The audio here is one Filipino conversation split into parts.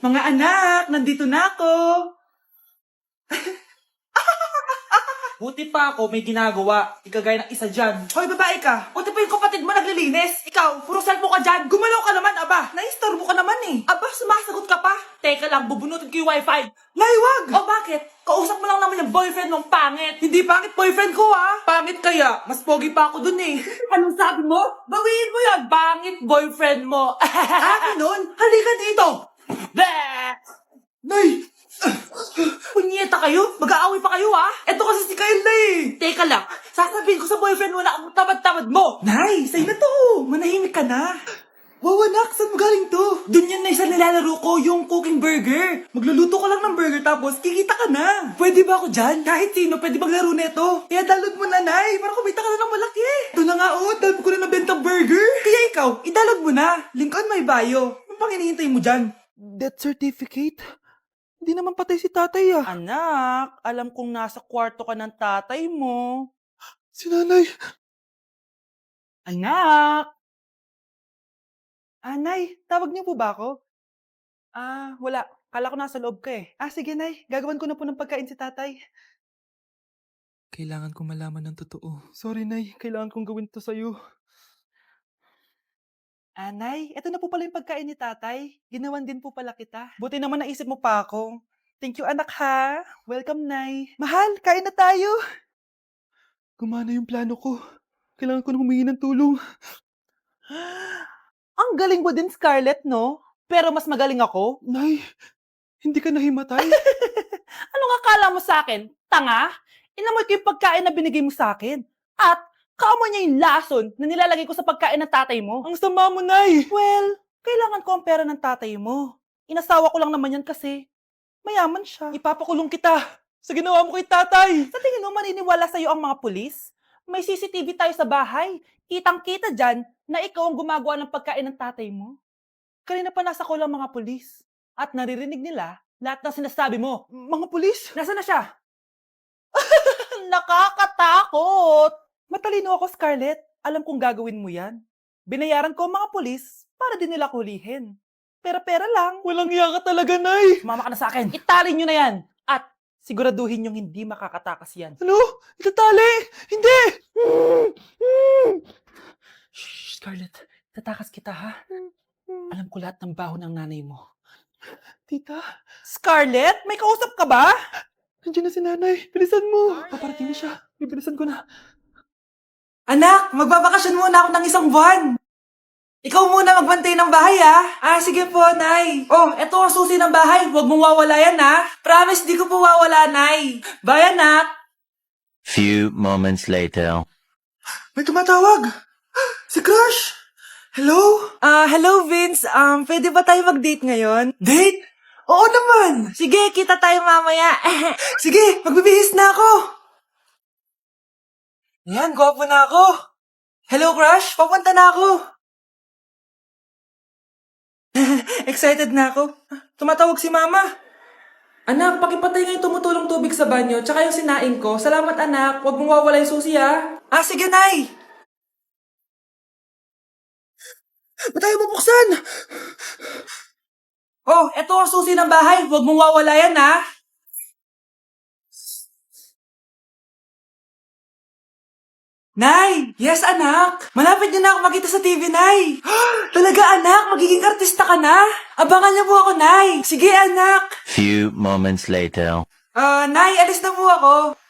Mga anak, nandito na ako. Buti pa ako may ginagawa. Ikagaya ng isa dyan. Hoy, babae ka. Buti pa yung kapatid mo naglilinis. Ikaw, puro cellphone ka dyan. Gumalaw ka naman, aba. Naistorbo ka naman eh. Aba, sumasagot ka pa. Teka lang, bubunutin ko yung wifi. Nay, wag! O bakit? Kausap mo lang naman yung boyfriend mong pangit. Hindi pangit boyfriend ko ah. Pangit kaya. Mas pogi pa ako dun eh. Anong sabi mo? Bawiin mo yan. Pangit boyfriend mo. Nun? Halika dito. Bleh! Nay! Punyeta kayo? Mag-aaway pa kayo, ha? Eto kasi si Kyle na eh. Teka lang, sasabihin ko sa boyfriend mo na ang tamad-tamad mo. Nay, sa'yo na to. Manahimik ka na. Wow, anak, saan mo galing to? Dun yan na isa nilalaro ko, yung cooking burger. Magluluto ka lang ng burger tapos kikita ka na. Pwede ba ako dyan? Kahit sino, pwede maglaro neto. Kaya download mo na, Nay, para kumita ka na ng malaki. Ito na nga, oh, dami ko na nabentang burger. Kaya ikaw, i-download mo na. Link on my bio. Ano pang hinihintay mo dyan? Death certificate? Hindi naman patay si tatay ah. Anak, alam kong nasa kwarto ka ng tatay mo. Si nanay. Anak! Nay, tawag niyo po ba ako? Wala. Kala ko nasa loob ka eh. Sige nay, gagawan ko na po ng pagkain si tatay. Kailangan ko malaman ng totoo. Sorry nay, kailangan kong gawin to sa'yo. Nay, eto na po pala yung pagkain ni tatay. Ginawan din po pala kita. Buti naman naisip mo pa ako. Thank you anak ha. Welcome nay. Mahal, kain na tayo. Gumana yung plano ko. Kailangan ko na humingi ng tulong. Ang galing mo din, Scarlett, no? Pero mas magaling ako. Nay, hindi ka nahimatay. Anong akala mo sa akin? Tanga? Inamoy ko yung pagkain na binigay mo sa akin. At kaamoy niya yung lason na nilalagay ko sa pagkain ng tatay mo. Ang sama mo, Nay. Well, kailangan ko ang pera ng tatay mo. Inasawa ko lang naman yan kasi mayaman siya. Ipapakulong kita sa ginawa mo kay tatay. Sa tingin mo maniniwala sa'yo ang mga pulis? May CCTV tayo sa bahay. Kitang-kita dyan na ikaw ang gumagawa ng pagkain ng tatay mo. Kanina pa nasa kulang mga pulis. At naririnig nila lahat ng sinasabi mo. Mga pulis? Nasaan na siya? Nakakatakot! Matalino ako, Scarlett. Alam kong gagawin mo yan. Binayaran ko ang mga pulis para din nila kulihin. Pera-pera lang. Walang iya ka talaga, Nay. Sumama ka na sa akin. Italin nyo na yan. At siguraduhin yung hindi makakatakas yan. Ano? Itatali? Hindi! Shh, Scarlett. Tatakas kita, ha? Alam ko lahat ng baho ng nanay mo. Tita, Scarlett, may kausap ka ba? nandiyan na si nanay. Bilisan mo. Paparating na siya. Bibilisan ko na. Anak, magbabakasyon muna ako ng isang buwan. Ikaw muna magbantay ng bahay, ah. Sige po, Nay. Oh, eto ang susi ng bahay. Huwag mong wawala yan, ha. Promise, di ko po wawala, Nay. Bye, anak. Few moments later. May tumatawag. Si Crush. Hello? Hello, Vince. Pwede ba tayo mag-date ngayon? Date? Oo naman. Sige, kita tayo mamaya. Sige, magbibihis na ako. Yan, gwapo na ako. Hello, crush. Papunta na ako. Excited na ako. Tumatawag si mama. Anak, pakipatay nga yung tumutulong tubig sa banyo, tsaka yung sinaing ko. Salamat, anak. Huwag mong wawala yung susi, ha? Sige, Nay. Ba't tayo mabuksan? Oh, eto ang susi ng bahay. Huwag mong wawala yan, ha? Nay! Yes, anak! Malapit niyo na ako makita sa TV, Nay! Talaga, anak! Magiging artista ka na! Abangan niyo po ako, Nay! Sige, anak! Few moments later. Nay, alis na po ako.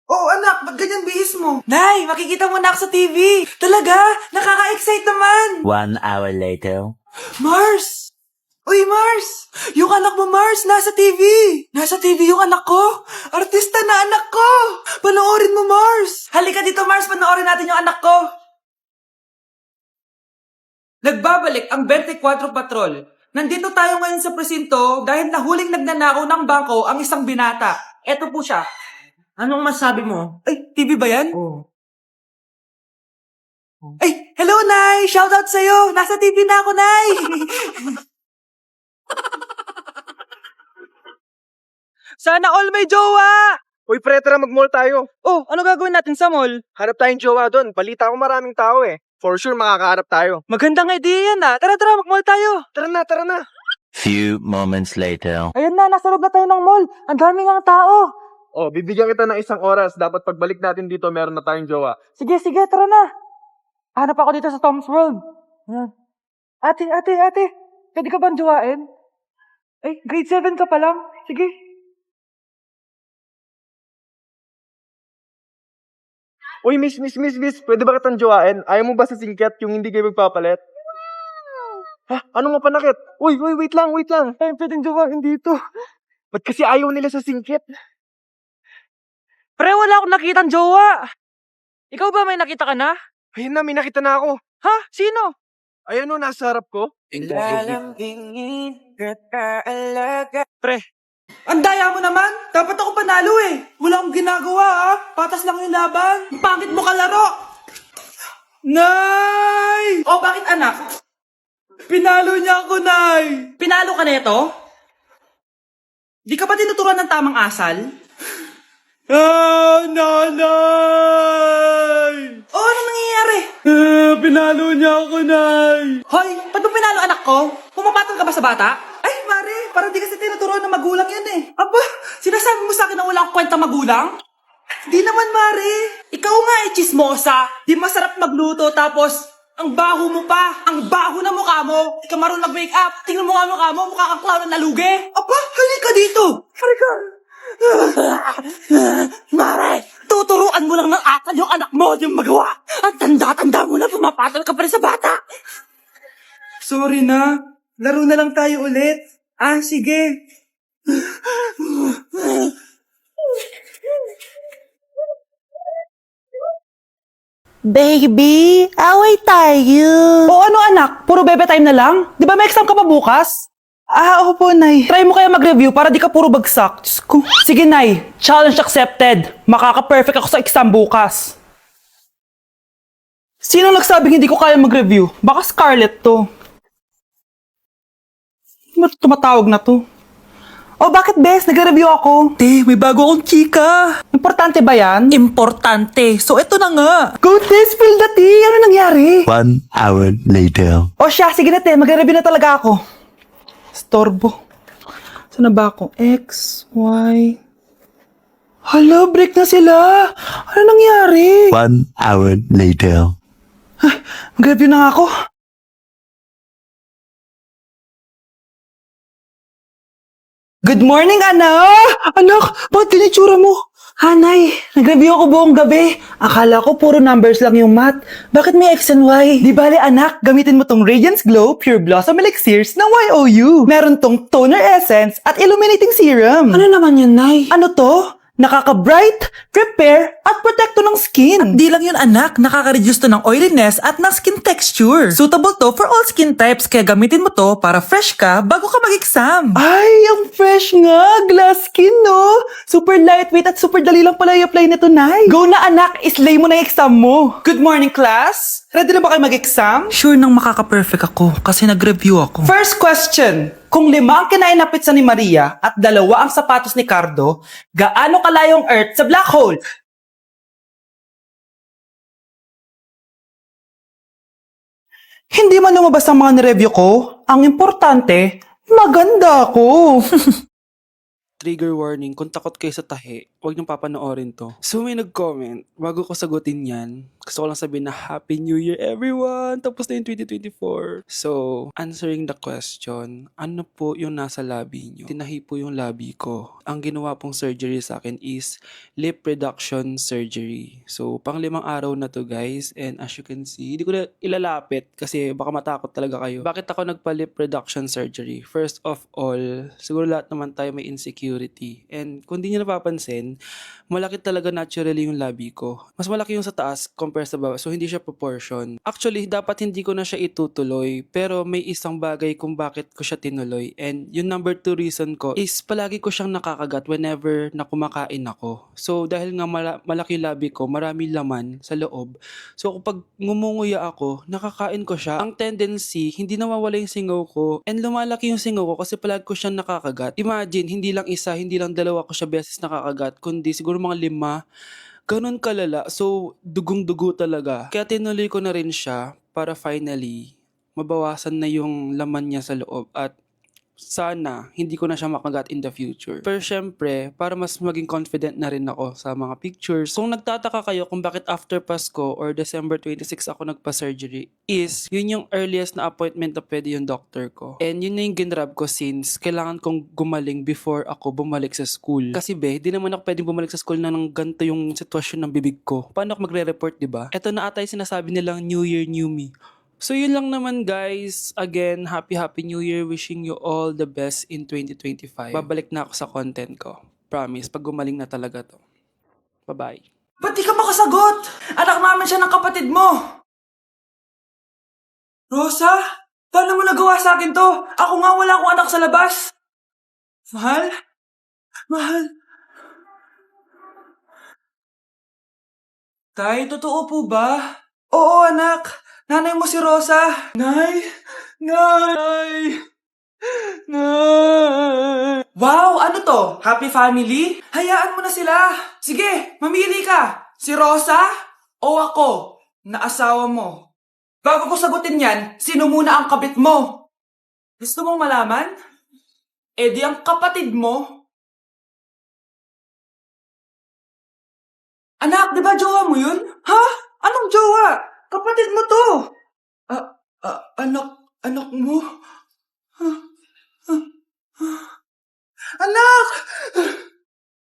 Oo anak, ba't ganyan bihis mo? Nay, makikita mo na ako sa TV! Talaga? Nakaka-excite naman! 1 hour later. Mars! Uy, Mars! Yung anak mo, Mars, nasa TV! Nasa TV yung anak ko! Artista na anak ko! Panoorin mo, Mars! Halika dito, Mars, panoorin natin yung anak ko! Nagbabalik ang 24 Patrol. Nandito tayo ngayon sa presinto dahil nahuling nagnanakaw ng bangko ang isang binata. Eto po siya. Anong masabi mo? Ay, TV ba yan? Oo. Ay, hello, Nay! Shoutout sa'yo! Nasa TV na ako, Nay! Sana all may jowa! Uy, pre, tara mag-mall tayo. Oh, ano gagawin natin sa mall? Hanap tayong jowa doon. Balita ko maraming tao eh. For sure, makakaharap tayo. Magandang idea yan, Tara, mag-mall tayo. Tara na, tara na. Few moments later. Ayun na, nasa loob na tayo ng mall. Ang dami ng tao. Oh, bibigyan kita ng 1 oras. Dapat pagbalik natin dito, meron na tayong jowa. Sige, tara na. Hanap ako dito sa Tom's World. Yan. Ate. Pwede ka bang jowain? Ay, grade 7 ka pa lang. Sige. Uy, miss. Pwede ba kitang jowain? Ayaw mo ba sa singkat yung hindi kayo magpapalit? Ha? Ano nga panakit? Uy, wait lang. Ay, pwedeng jowain dito. Ba't kasi ayaw nila sa singkit? Pre, wala akong nakitang jowa. Ikaw ba may nakita ka na? Ayun na, may nakita na ako. Ha? Sino? Ayun o, nasa harap ko. Pre. Ang daya mo naman. Dapat ako panalo eh. Wala akong ginagawa Patas lang yung laban. Ang pangit mo kalaro. Nay! Oh, bakit anak? Pinalo niya ako, Nay. Pinalo ka neto? Di ka ba tinuturuan ng tamang asal? Nanay! Oh, ano nangyayari? Pinalo niya ako, Nay. Hoy, ba't mo pinalo anak ko? Pumapatol ka ba sa bata? Ay, Mare, parang di kasi tinuturuan ng magulang yan eh. Aba, sinasabi mo sa akin na wala akong kwenta magulang? Di naman, Mare. Ikaw nga chismosa. Di masarap magluto tapos ang baho mo pa. Ang baho na mukha mo. Di ka marunong mag-make up. Tingnan mo nga mukha mo. Mukha kang clown na nalugi. Aba, halika dito. Halika. Mare, tuturuan mo lang ng akal yung anak mo yung magawa. Ang tanda-tanda mo na pumapatol ka pa rin sa bata. Sorry na. Laro na lang tayo ulit. Sige. Baby, away tayo. O ano anak, puro bebe time na lang? Di ba may exam ka pa bukas? Opo, Nay. Try mo kaya mag-review para di ka puro bagsak. Diyos ko. Sige, Nay. Challenge accepted. Makaka-perfect ako sa exam bukas. Sino nagsabing hindi ko kaya mag-review? Baka Scarlett to. Ba't tumatawag na to? Oh, bakit, Bes? Nagre-review ako. Te, may bago akong chika. Importante ba yan? Importante. So, eto na nga. Go, Te. Spill the tea. Ano nangyari? 1 hour later. O siya, sige na, Te. Magre-review na talaga ako. Storbo. Saan na ba ako? X, Y... Hala, break na sila. Ano nangyari? 1 hour later. Mag-review na nga ako. Good morning, anak! Anak, bakit tinitsura mo? Hanay, nag-review ako buong gabi. Akala ko puro numbers lang yung math. Bakit may X and Y? Di bale, anak, gamitin mo tong Radiance Glow Pure Blossom Elixirs ng YOU. Meron tong toner essence at illuminating serum. Ano naman yun, Nay? Ano to? Nakaka-bright, repair, at protecto ng skin. At di lang yun anak, nakaka-reduce to ng oiliness at ng skin texture. Suitable to for all skin types, kaya gamitin mo to para fresh ka bago ka mag-exam. Ay, ang fresh nga! Glass skin, no? Super lightweight at super dali lang pala i-apply nito, Nay. Go na anak, islay mo na yung exam mo. Good morning, class! Ready na ba kayo mag-exam? Sure nang makaka-perfect ako kasi nag-review ako. First question. Kung 5 ang kinain na pizza ni Maria at 2 ang sapatos ni Cardo, gaano kalayo ang Earth sa black hole? Hindi man lumabas ang mga nireview ko. Ang importante, maganda ako. Trigger warning, kung takot kayo sa tahi, huwag niyong papanoorin to. So may nag-comment, bago ko sagutin yan, gusto ko lang sabihin na Happy New Year everyone! Tapos na yung 2024. So, answering the question, ano po yung nasa labi niyo? Tinahi po yung labi ko. Ang ginawa pong surgery sa akin is lip reduction surgery. So, pang 5 araw na to guys, and as you can see, hindi ko na ilalapit kasi baka matakot talaga kayo. Bakit ako nagpa-lip reduction surgery? First of all, siguro lahat naman tayo may insecurity. And kung di nyo napapansin, malaki talaga naturally yung labi ko. Mas malaki yung sa taas compare sa baba. So, hindi siya proportion. Actually, dapat hindi ko na siya itutuloy. Pero may isang bagay kung bakit ko siya tinuloy. And yung number 2 reason ko is palagi ko siyang nakakagat whenever na kumakain ako. So, dahil nga malaki yung labi ko, marami laman sa loob. So, kapag ngumunguya ako, nakakain ko siya. Ang tendency, hindi nawawala yung singaw ko. And lumalaki yung singaw ko kasi palagi ko siyang nakakagat. Imagine, hindi lang isa, hindi lang 2 ko siya beses nakakagat, kundi siguro mga 5. Ganun kalala. So, dugong-dugo talaga. Kaya tinuloy ko na rin siya para finally mabawasan na yung laman niya sa loob at sana hindi ko na siya makagat in the future. Pero syempre, para mas maging confident na rin ako sa mga pictures. Kung nagtataka kayo kung bakit after Pasko or December 26 ako nagpa-surgery, is yun yung earliest na appointment na pwede yung doctor ko. And yun na yung ginrab ko since kailangan kong gumaling before ako bumalik sa school. Kasi di naman ako pwedeng bumalik sa school na nang ganito yung sitwasyon ng bibig ko. Paano ako magre-report, diba? Ito na ata yung sinasabi nilang New Year, New Me. So yun lang naman guys. Again, happy New Year. Wishing you all the best in 2025. Babalik na ako sa content ko. Promise, pag gumaling na talaga to. Bye-bye. Ba't di ka makasagot? Anak namin siya ng kapatid mo. Rosa? Paano mo nagawa sa akin to? Ako nga wala akong anak sa labas. Mahal? Mahal? Tay, totoo po ba? Oo, anak. Nanay mo si Rosa. Nay? Nay? Nay? Wow, ano to? Happy family? Hayaan mo na sila. Sige, mamili ka. Si Rosa o ako na asawa mo? Bago ko sagutin yan, sino muna ang kabit mo? Gusto mong malaman? Eh di ang kapatid mo. Anak, di ba jowa mo yun? Ha? Anong jowa? Kapatid mo to. Anak mo?